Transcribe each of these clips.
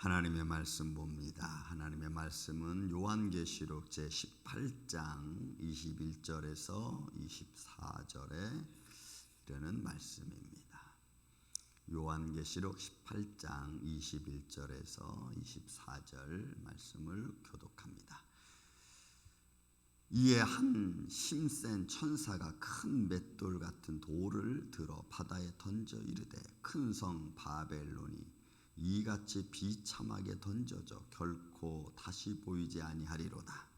하나님의 말씀 봅니다. 하나님의 말씀은 요한계시록 제18장 21절에서 24절에 이르는 말씀입니다. 요한계시록 18장 21절에서 24절 말씀을 교독합니다. 이에 한 힘센 천사가 큰 맷돌 같은 돌을 들어 바다에 던져 이르되 큰 성 바벨론이 이같이 비참하게 던져져 결코 다시 보이지 아니하리로다.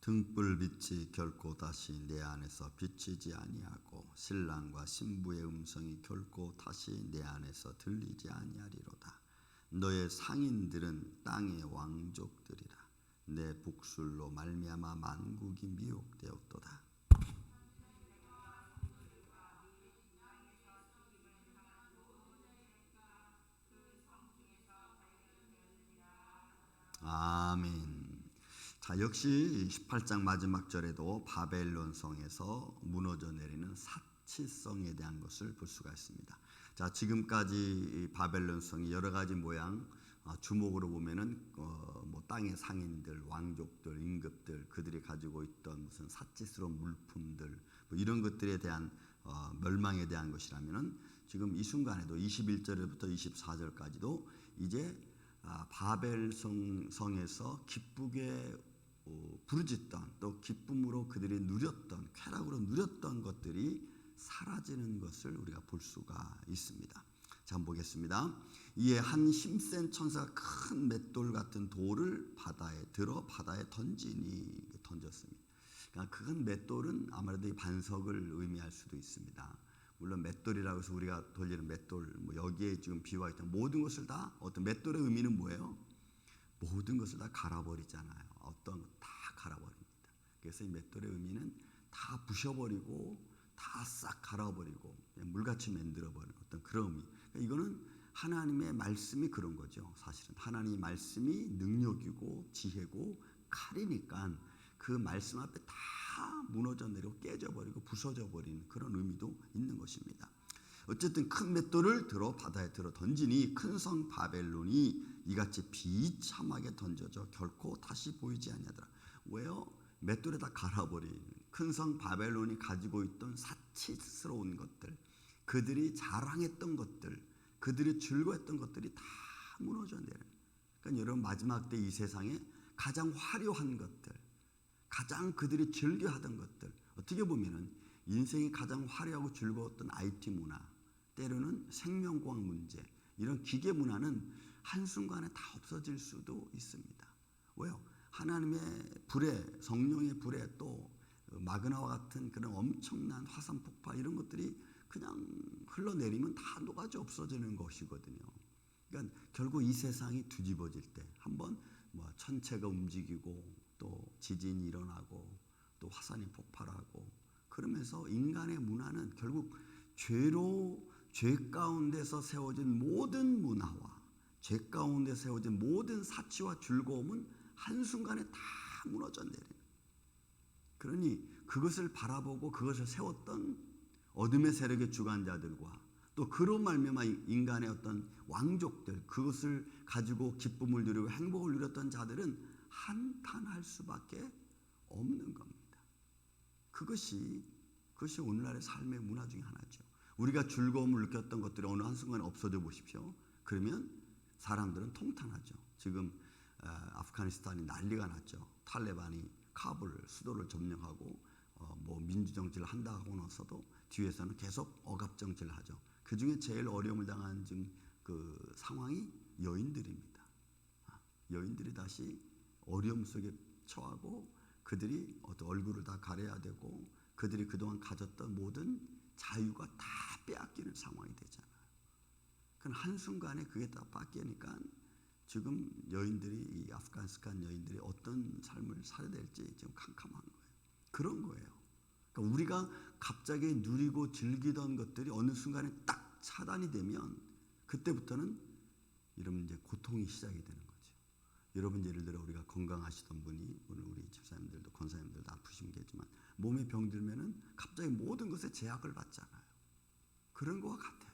등불빛이 결코 다시 내 안에서 비치지 아니하고 신랑과 신부의 음성이 결코 다시 내 안에서 들리지 아니하리로다. 너의 상인들은 땅의 왕족들이라. 내 복술로 말미암아 만국이 미혹되었도다. 아멘. 자, 역시 18장 마지막 절에도 바벨론 성에서 무너져 내리는 사치성에 대한 것을 볼 수가 있습니다. 자, 지금까지 바벨론 성이 여러 가지 모양, 주목으로 보면은 뭐 땅의 상인들, 왕족들, 임금들, 그들이 가지고 있던 무슨 사치스러운 물품들, 뭐 이런 것들에 대한 멸망에 대한 것이라면은 지금 이 순간에도 21절부터 24절까지도 이제 바벨 성에서 기쁘게 부르짖던 또 기쁨으로 그들이 누렸던 쾌락으로 누렸던 것들이 사라지는 것을 우리가 볼 수가 있습니다. 자, 한번 보겠습니다. 이에 한 힘센 천사가 큰 맷돌 같은 돌을 바다에 들어 바다에 던졌습니다. 그러니까 큰 맷돌은 아무래도 이 반석을 의미할 수도 있습니다. 물론 맷돌이라고 해서 우리가 돌리는 맷돌, 뭐 여기에 지금 비유하였던 모든 것을 다, 어떤 맷돌의 의미는 뭐예요? 모든 것을 다 갈아버리잖아요. 어떤 것 다 갈아버립니다. 그래서 이 맷돌의 의미는 다 부셔버리고 다 싹 갈아버리고 물같이 만들어버리는 어떤 그런 의미. 그러니까 이거는 하나님의 말씀이 그런 거죠. 사실은 하나님의 말씀이 능력이고 지혜고 칼이니까 그 말씀 앞에 다 무너져 내리고 깨져버리고 부서져 버리는 그런 의미도 있는 것입니다. 어쨌든 큰 맷돌을 들어 바다에 들어 던지니 큰 성 바벨론이 이같이 비참하게 던져져 결코 다시 보이지 아니하더라. 왜요? 맷돌에다 갈아버린 큰 성 바벨론이 가지고 있던 사치스러운 것들, 그들이 자랑했던 것들, 그들이 즐거웠던 것들이 다 무너져 내려요. 그러니까 여러분, 마지막 때 이 세상에 가장 화려한 것들, 가장 그들이 즐겨하던 것들, 어떻게 보면은 인생이 가장 화려하고 즐거웠던 IT 문화, 때로는 생명과학 문제, 이런 기계 문화는 한순간에 다 없어질 수도 있습니다. 왜요? 하나님의 불에, 성령의 불에, 또 마그나와 같은 그런 엄청난 화산 폭발, 이런 것들이 그냥 흘러내리면 다 녹아져 없어지는 것이거든요. 그러니까 결국 이 세상이 뒤집어질 때 한번 뭐 천체가 움직이고 또 지진이 일어나고 또 화산이 폭발하고 그러면서 인간의 문화는 결국 죄 가운데서 세워진 모든 문화와 죄 가운데 세워진 모든 사치와 즐거움은 한순간에 다 무너져 내리는. 그러니 그것을 바라보고 그것을 세웠던 어둠의 세력의 주관자들과 또 그로 말미암아 인간의 어떤 왕족들, 그것을 가지고 기쁨을 누리고 행복을 누렸던 자들은 한탄할 수밖에 없는 겁니다. 그것이 오늘날의 삶의 문화 중에 하나죠. 우리가 즐거움을 느꼈던 것들이 어느 한순간에 없어져 보십시오. 그러면 사람들은 통탄하죠. 지금 아프가니스탄이 난리가 났죠. 탈레반이 카불 수도를 점령하고 뭐 민주정치를 한다고 나서도 뒤에서는 계속 억압정치를 하죠. 그 중에 제일 어려움을 당한 그 상황이 여인들입니다. 여인들이 다시 어려움 속에 처하고 그들이 어떤 얼굴을 다 가려야 되고 그들이 그동안 가졌던 모든 자유가 다 빼앗기는 상황이 되잖아요. 그건 한순간에 그게 다 바뀌니까 지금 여인들이, 이 아프가니스탄 여인들이 어떤 삶을 살아야 될지 지금 캄캄한 거예요. 그런 거예요. 그러니까 우리가 갑자기 누리고 즐기던 것들이 어느 순간에 딱 차단이 되면 그때부터는 여러분 이제 고통이 시작이 되는 거죠. 여러분 예를 들어 우리가 건강하시던 분이 오늘 우리 집사님들도 권사님들도 아프신 게지만 몸에 병들면은 갑자기 모든 것에 제약을 받잖아요. 그런 거와 같아요.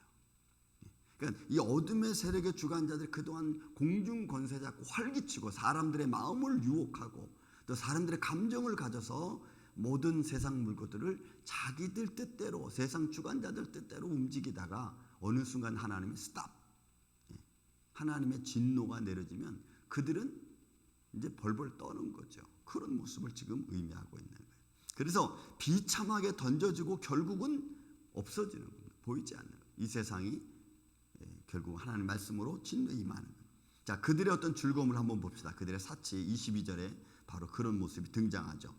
그러니까 이 어둠의 세력의 주관자들이 그동안 공중 권세 잡고 활기치고 사람들의 마음을 유혹하고 또 사람들의 감정을 가져서 모든 세상 물건들을 자기들 뜻대로 세상 주관자들 뜻대로 움직이다가 어느 순간 하나님이 스탑, 하나님의 진노가 내려지면 그들은 이제 벌벌 떠는 거죠. 그런 모습을 지금 의미하고 있는 거예요. 그래서 비참하게 던져지고 결국은 없어지는 겁니다. 보이지 않는 거예요. 이 세상이 결국 하나님의 말씀으로 진노에 임하는 거예요. 자, 그들의 어떤 즐거움을 한번 봅시다. 그들의 사치 22절에 바로 그런 모습이 등장하죠.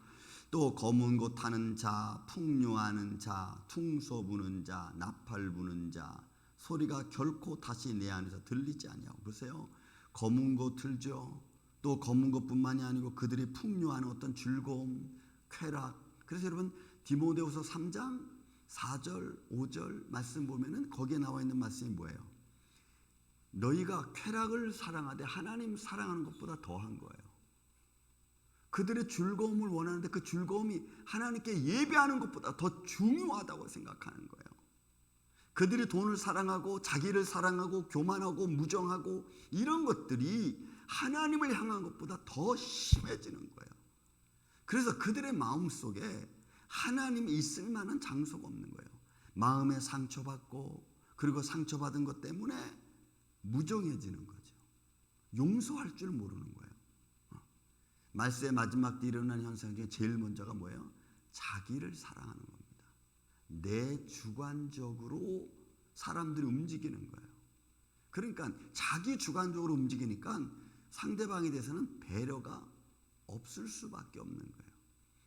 또 검은 곳 타는 자, 풍류하는 자, 퉁소 부는 자, 나팔 부는 자 소리가 결코 다시 내 안에서 들리지 아니하고. 보세요. 검은 곳 틀죠. 또 검은 것뿐만이 아니고 그들이 풍류하는 어떤 즐거움, 쾌락. 그래서 여러분 디모데후서 3장 4절, 5절 말씀 보면은 거기에 나와 있는 말씀이 뭐예요? 너희가 쾌락을 사랑하되 하나님 사랑하는 것보다 더한 거예요. 그들의 즐거움을 원하는데 그 즐거움이 하나님께 예배하는 것보다 더 중요하다고 생각하는 거예요. 그들이 돈을 사랑하고 자기를 사랑하고 교만하고 무정하고 이런 것들이 하나님을 향한 것보다 더 심해지는 거예요. 그래서 그들의 마음속에 하나님이 있을 만한 장소가 없는 거예요. 마음에 상처받고 그리고 상처받은 것 때문에 무정해지는 거죠. 용서할 줄 모르는 거예요. 말세의 마지막 때 일어나는 현상 중에 제일 먼저가 뭐예요? 자기를 사랑하는 겁니다. 내 주관적으로 사람들이 움직이는 거예요. 그러니까 자기 주관적으로 움직이니까 상대방에 대해서는 배려가 없을 수밖에 없는 거예요.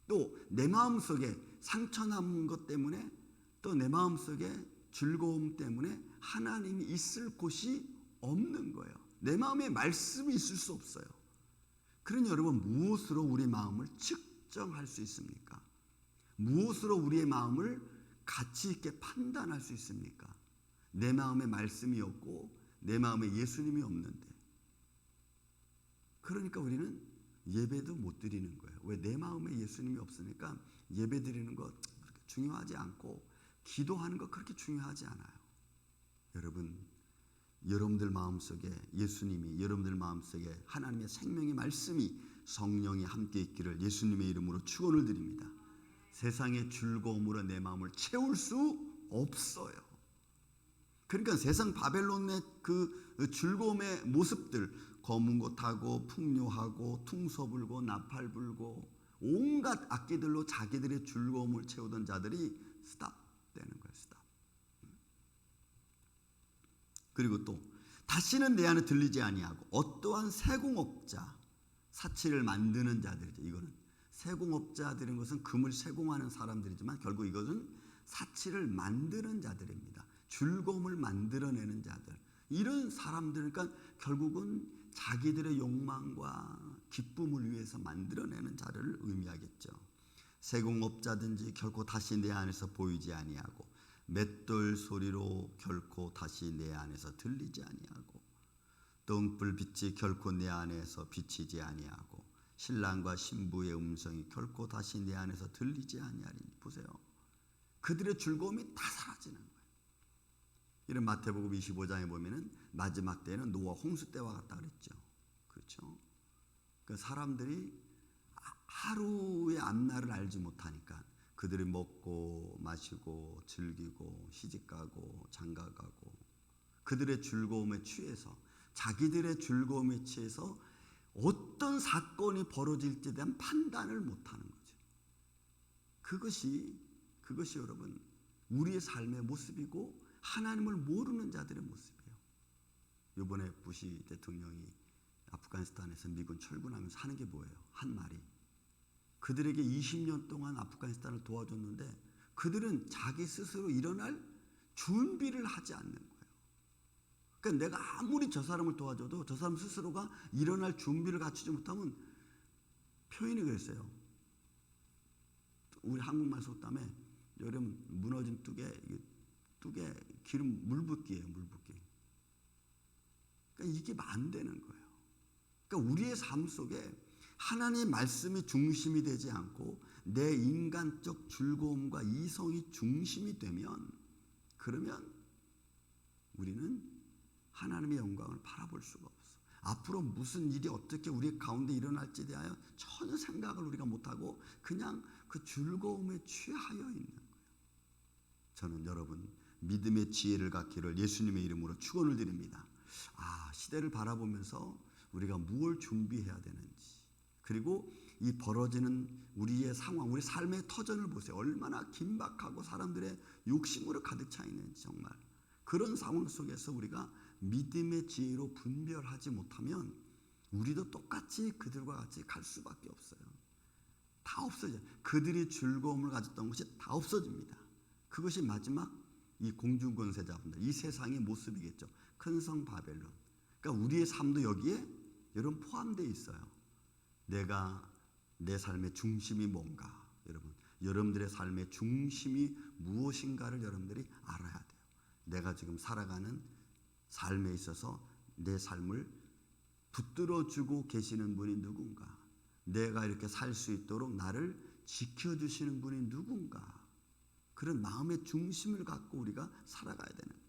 또 내 마음속에 상처 남은 것 때문에 또 내 마음속에 즐거움 때문에 하나님이 있을 곳이 없는 거예요. 내 마음에 말씀이 있을 수 없어요. 그러니 여러분 무엇으로 우리 마음을 측정할 수 있습니까? 무엇으로 우리의 마음을 가치 있게 판단할 수 있습니까? 내 마음에 말씀이 없고 내 마음에 예수님이 없는데. 그러니까 우리는 예배도 못 드리는 거예요. 왜? 내 마음에 예수님이 없으니까 예배 드리는 것 그렇게 중요하지 않고 기도하는 것 그렇게 중요하지 않아요. 여러분 여러분들 마음속에 예수님이 여러분들 마음속에 하나님의 생명의 말씀이 성령이 함께 있기를 예수님의 이름으로 축원을 드립니다. 세상의 즐거움으로 내 마음을 채울 수 없어요. 그러니까 세상 바벨론의 그 즐거움의 모습들 검은 것 타고 풍요하고 퉁소 불고 나팔 불고 온갖 악기들로 자기들의 즐거움을 채우던 자들이 스탑되는 거예요. 스탑. 그리고 또 다시는 내 안에 들리지 아니하고 어떠한 세공업자 사치를 만드는 자들이죠. 이거는 세공업자들인 것은 금을 세공하는 사람들이지만 결국 이것은 사치를 만드는 자들입니다. 즐거움을 만들어내는 자들. 이런 사람들 그러니까 결국은 자기들의 욕망과 기쁨을 위해서 만들어내는 자를 의미하겠죠. 세공업자든지 결코 다시 내 안에서 보이지 아니하고 맷돌 소리로 결코 다시 내 안에서 들리지 아니하고 등불 빛이 결코 내 안에서 비치지 아니하고 신랑과 신부의 음성이 결코 다시 내 안에서 들리지 아니하리니. 보세요. 그들의 즐거움이 다 사라지는 거예요. 이런 마태복음 25장에 보면은 마지막 때는 노아 홍수 때와 같다 그랬죠. 그렇죠? 그 사람들이 하루의 앞날을 알지 못하니까 그들이 먹고 마시고 즐기고 시집가고 장가가고 그들의 즐거움에 취해서 자기들의 즐거움에 취해서 어떤 사건이 벌어질지에 대한 판단을 못하는 거죠. 그것이 여러분 우리의 삶의 모습이고 하나님을 모르는 자들의 모습이에요. 이번에 부시 대통령이 아프가니스탄에서 미군 철군하면서 하는 게 뭐예요? 한 말이 그들에게 20년 동안 아프가니스탄을 도와줬는데 그들은 자기 스스로 일어날 준비를 하지 않는 거예요. 그러니까 내가 아무리 저 사람을 도와줘도 저 사람 스스로가 일어날 준비를 갖추지 못하면 표현이 그랬어요. 우리 한국말 속담에 여러분 무너진 뚝에 기름 물 붓기예요. 물 붓기. 그러니까 이게 안 되는 거예요. 그러니까 우리의 삶 속에 하나님의 말씀이 중심이 되지 않고 내 인간적 즐거움과 이성이 중심이 되면, 그러면 우리는 하나님의 영광을 바라볼 수가 없어. 앞으로 무슨 일이 어떻게 우리 가운데 일어날지에 대하여 전혀 생각을 우리가 못하고 그냥 그 즐거움에 취하여 있는 거예요. 저는 여러분 믿음의 지혜를 갖기를 예수님의 이름으로 축원을 드립니다. 시대를 바라보면서 우리가 무엇을 준비해야 되는지, 그리고 이 벌어지는 우리의 상황, 우리 삶의 터전을 보세요. 얼마나 긴박하고 사람들의 욕심으로 가득 차 있는지. 정말 그런 상황 속에서 우리가 믿음의 지혜로 분별하지 못하면 우리도 똑같이 그들과 같이 갈 수밖에 없어요. 다 없어져요. 그들이 즐거움을 가졌던 것이 다 없어집니다. 그것이 마지막 이 공중권세자분들, 이 세상의 모습이겠죠. 큰 성 바벨론. 그러니까 우리의 삶도 여기에 여러분 포함되어 있어요. 내가 내 삶의 중심이 뭔가, 여러분들의 삶의 중심이 무엇인가를 여러분들이 알아야 돼요. 내가 지금 살아가는 삶에 있어서 내 삶을 붙들어주고 계시는 분이 누군가, 내가 이렇게 살 수 있도록 나를 지켜주시는 분이 누군가, 그런 마음의 중심을 갖고 우리가 살아가야 되는 거예요.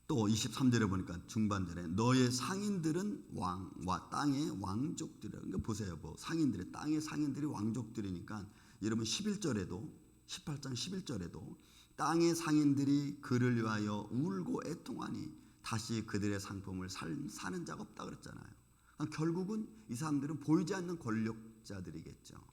또 23절에 보니까 중반절에 너의 상인들은 왕과 땅의 왕족들이라. 그러니까 보세요. 상인들이, 땅의 상인들이 왕족들이니까 여러분 11절에도 18장 11절에도 땅의 상인들이 그를 위하여 울고 애통하니 다시 그들의 상품을 사는 자가 없다 그랬잖아요. 그러니까 결국은 이 사람들은 보이지 않는 권력자들이겠죠.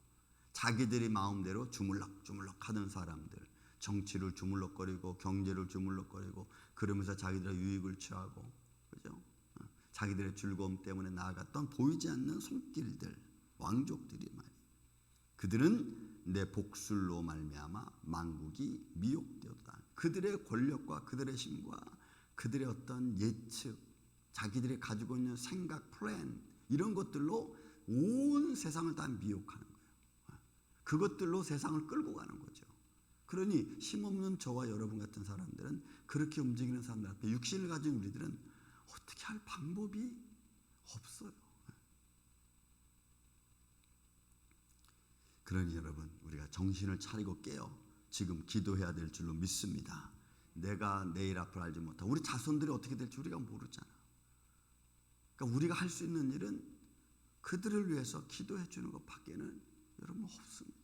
자기들이 마음대로 주물럭주물럭 하던 사람들, 정치를 주물럭거리고 경제를 주물럭거리고 그러면서 자기들의 유익을 취하고, 그죠? 자기들의 즐거움 때문에 나아갔던 보이지 않는 손길들, 왕족들이 말이에요. 그들은 내 복술로 말미암아 만국이 미혹되었다. 그들의 권력과 그들의 힘과 그들의 어떤 예측, 자기들이 가지고 있는 생각, 플랜, 이런 것들로 온 세상을 다 미혹하는 거예요. 그것들로 세상을 끌고 가는 거죠. 그러니 힘없는 저와 여러분 같은 사람들은, 그렇게 움직이는 사람들 앞에 육신을 가진 우리들은 어떻게 할 방법이 없어요. 그러니 여러분, 우리가 정신을 차리고 깨어 지금 기도해야 될 줄로 믿습니다. 내가 내일 앞을 알지 못하고 우리 자손들이 어떻게 될지 우리가 모르잖아. 그러니까 우리가 할 수 있는 일은 그들을 위해서 기도해 주는 것 밖에는 여러분 없습니다.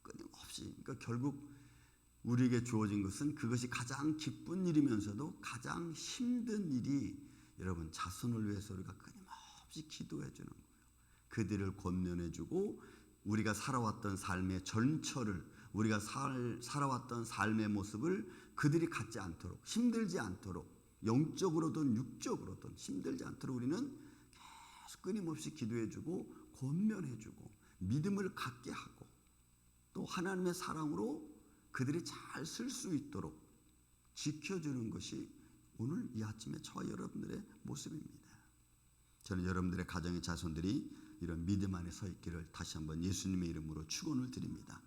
끊임없이. 그러니까 결국 우리에게 주어진 것은 그것이 가장 기쁜 일이면서도 가장 힘든 일이, 여러분 자손을 위해서 우리가 끊임없이 기도해 주는 거예요. 그들을 권면해 주고 우리가 살아왔던 삶의 전철을, 우리가 살아왔던 삶의 모습을 그들이 갖지 않도록, 힘들지 않도록, 영적으로든 육적으로든 힘들지 않도록 우리는 계속 끊임없이 기도해 주고 권면해 주고 믿음을 갖게 하고, 또 하나님의 사랑으로 그들이 잘 쓸 수 있도록 지켜주는 것이 오늘 이 아침에 저와 여러분들의 모습입니다. 저는 여러분들의 가정의 자손들이 이런 믿음 안에 서 있기를 다시 한번 예수님의 이름으로 축원을 드립니다.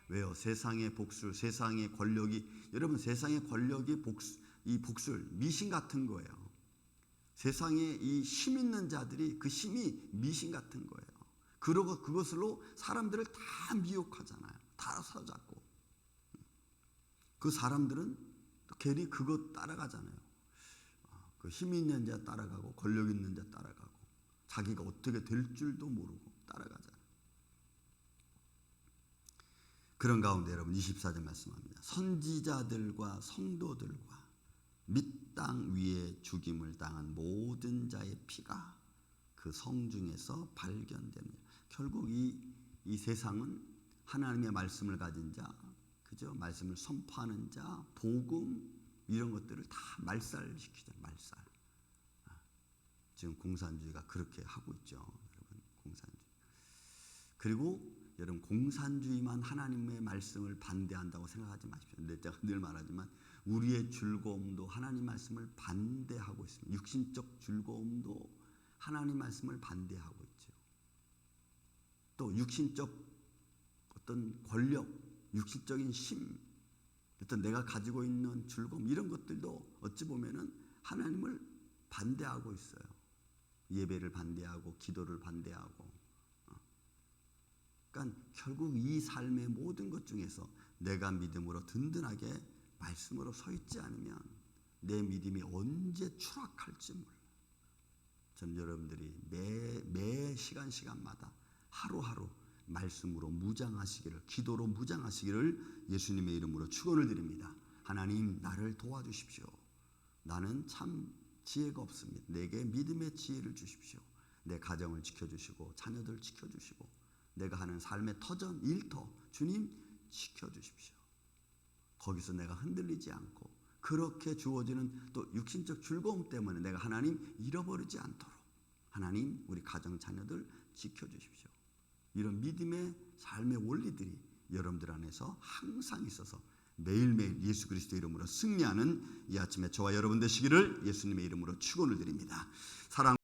왜요? 세상의 복술, 세상의 권력이, 여러분 세상의 권력이 이 복술, 미신 같은 거예요. 세상에 이 힘 있는 자들이 그 힘이 미신 같은 거예요. 그러고 그것으로 사람들을 다 미혹하잖아요. 다 사로잡고. 그 사람들은 괜히 그것 따라가잖아요. 그 힘 있는 자 따라가고 권력 있는 자 따라가고 자기가 어떻게 될 줄도 모르고 따라가잖아요. 그런 가운데 여러분 24절 말씀합니다. 선지자들과 성도들과 및 땅 위에 죽임을 당한 모든 자의 피가 그 성 중에서 발견됩니다. 결국 이 세상은 하나님의 말씀을 가진 자, 그죠? 말씀을 선포하는 자, 복음, 이런 것들을 다 말살시키죠. 말살. 지금 공산주의가 그렇게 하고 있죠. 여러분, 공산주의. 그리고 여러분, 공산주의만 하나님의 말씀을 반대한다고 생각하지 마십시오. 제가 늘 말하지만 우리의 즐거움도 하나님 말씀을 반대하고 있습니다. 육신적 즐거움도 하나님 말씀을 반대하고 있죠. 또 육신적 어떤 권력, 육신적인 힘, 어떤 내가 가지고 있는 즐거움 이런 것들도 어찌 보면은 하나님을 반대하고 있어요. 예배를 반대하고 기도를 반대하고. 그러니까 결국 이 삶의 모든 것 중에서 내가 믿음으로 든든하게 말씀으로 서 있지 않으면 내 믿음이 언제 추락할지 몰라. 저는 여러분들이 매 시간마다 하루하루 말씀으로 무장하시기를, 기도로 무장하시기를 예수님의 이름으로 축원을 드립니다. 하나님, 나를 도와주십시오. 나는 참 지혜가 없습니다. 내게 믿음의 지혜를 주십시오. 내 가정을 지켜주시고 자녀들 지켜주시고 내가 하는 삶의 터전, 일터 주님 지켜주십시오. 거기서 내가 흔들리지 않고 그렇게 주어지는 또 육신적 즐거움 때문에 내가 하나님 잃어버리지 않도록 하나님 우리 가정 자녀들 지켜주십시오. 이런 믿음의 삶의 원리들이 여러분들 안에서 항상 있어서 매일매일 예수 그리스도 이름으로 승리하는 이 아침에 저와 여러분 되시기를 예수님의 이름으로 축원을 드립니다. 사랑